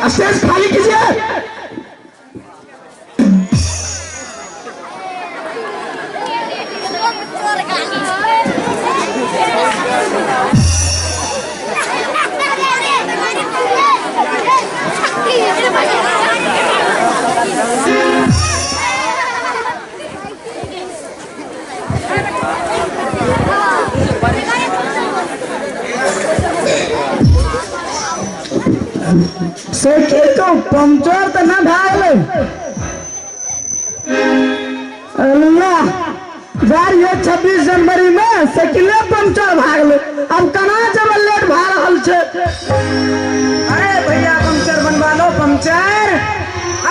Stage खाली कीजिए। Cycle को पंचर तो ना भागले अल्लाह यार ये 26 जनवरी में साइकिले पंचर भागले अब कना जब लेट भाग रहल छे। अरे भैया पंचर बनवा लो पंचर।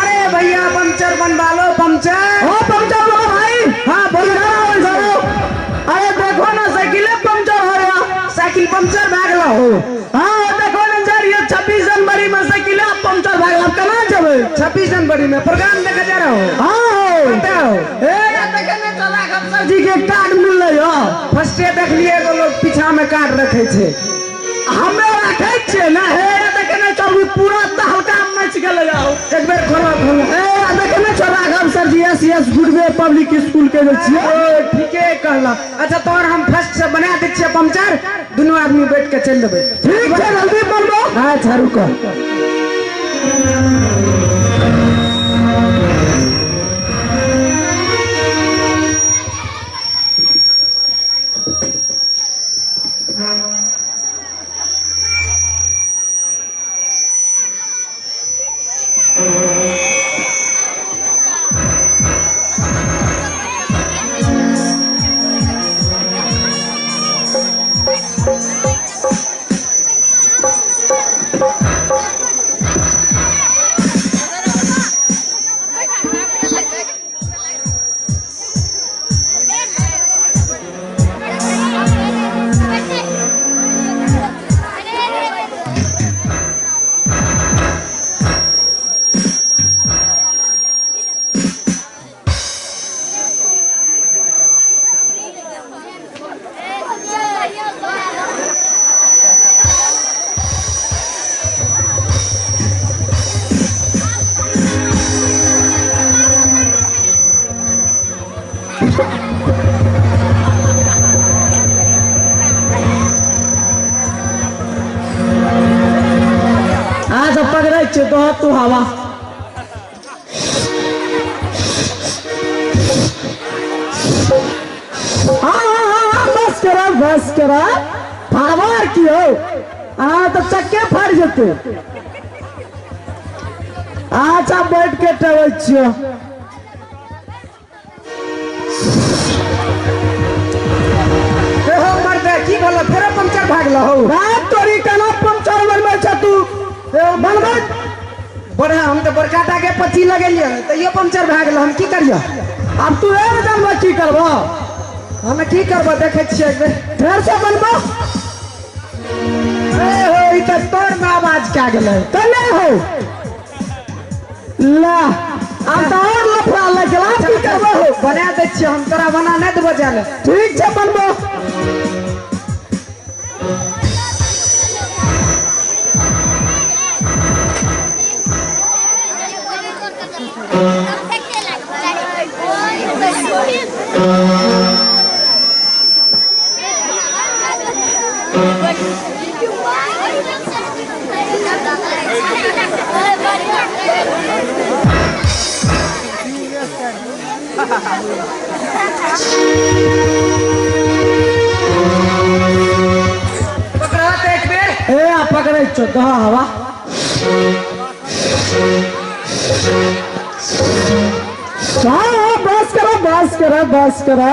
अरे भैया पंचर बनवा लो पंचर। ओ पंचर लो भाई। हाँ बोलो। अरे देखो ना साइकिले पंचर हो रहा। साइकिल पंचर भागला हो। हाँ देखो ना यार ये 26 जनवरी में साइकिल पंचर भागला कना जब 26 जनवरी में प्रोग्राम देखा जा रहा हो। हाँ बताओ सर जी के कार्ड मिल रही हो। फर्स्ट देख लिए तो लोग पीछा में कार्ड रखे थे हमें रखे छे ना हे देखने चल पूरा तहलका मच गेल जाओ एक बार खोलो ए देखने चल राघव सर जी एसएस गुडवे पब्लिक स्कूल के छिए। ठीक है कहला। अच्छा तोर हम फर्स्ट से बना दे छिए पंचर दोनों आदमी बैठ के चल देबे। ठीक है जल्दी बोलो। हां झारू को आज पकड़े छे तो तू हवा बस करा फाड़वार की हो। हाँ तो चक्के फाड़ जते। अच्छा बैठ के टेबल छियो। देखो मर्दे की बोला फेर पंचर भागला हो। रात तोरी कना पंचर बनबै छ तू बनबै बड़े हम तो बरकाटा के पची लगेलिए तो ये पंचर भागला हम की करियो। अब तू ए जानबा की करबो हमें की करबो देखे छिए एक बेर फेर से बनबो। ए हो ई त तोर में आवाज क्या गेलै तने हो ला अब तो और लफड़ा लगला की करबो बना दे छिए हम तोरा बना नहीं देबो जाले। ठीक छै बनबो। पकड़ा एक बेर ए आ पकड़े छ तो हवा हाँ बस करा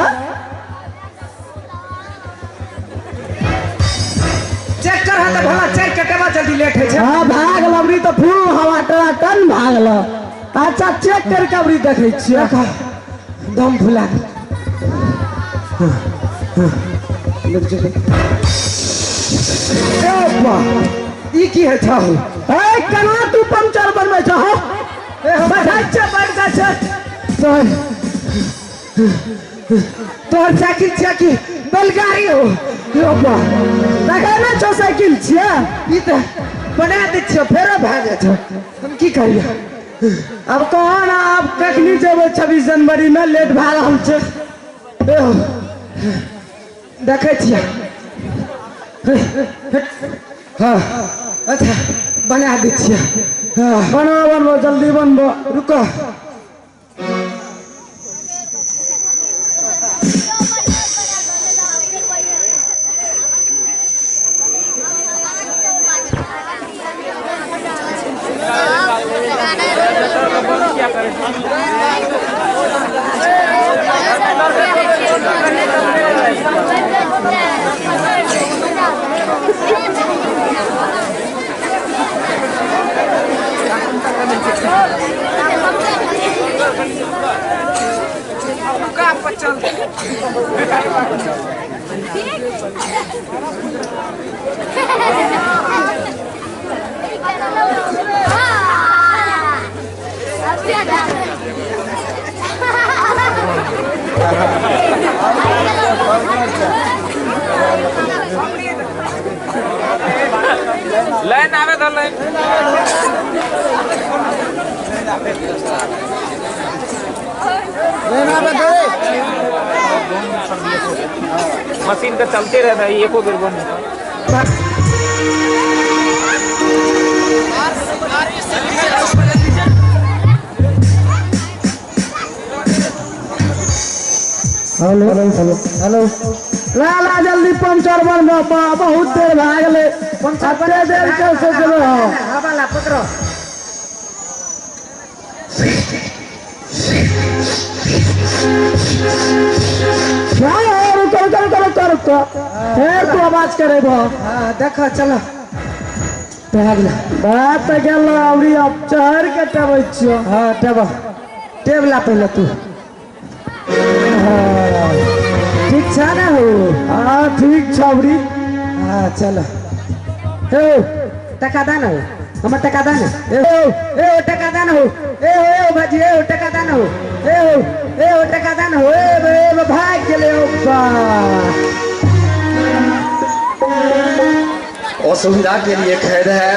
चेक कर हां तो भला चेक कटेवा जल्दी लेट है। हाँ भाग लबरी तो फुल हवा टन भागल। अच्छा चेक करके अबरी देखे छिए दम भुला ई की है था ए कना तू पंचर बनबै छ हो बैठा छ तोर साइकिल छिया की बैलगाड़ी हो देखा ना छो साइकिल छिए ई त बना दै छियो फेरो भागे छो हम की करिए अब कहो ना आप कखनी जेबै 26 जनवरी में लेट भए रहल छै देखे छियै हाँ अच्छा बना दै छियै हाँ बनबो जल्दी बनबो रुको लाइन आवे तो लाइन मशीन का चलते रहता है एको बेर बंद हेलो हेलो हेलो ला जल्दी पंचर बनबो बहुत देर भए गेलै पंचर देर के सोचलो हवा ला पकड़ो रुको फिर तू आवाज करेबो हाँ देखो चलो भागला बात गेल अबरी अब चढ़ के टेबै छियो हाँ टेबला पहले तू ठीक छ ना हो हाँ ठीक छ अबरी हाँ चलो हे टका दान हो हमर टका दान ए टका दान हो ए भाजी ए टका दान हो ए टका दान हो ए भाग गेले ओ बा असुविधा के लिए खैर है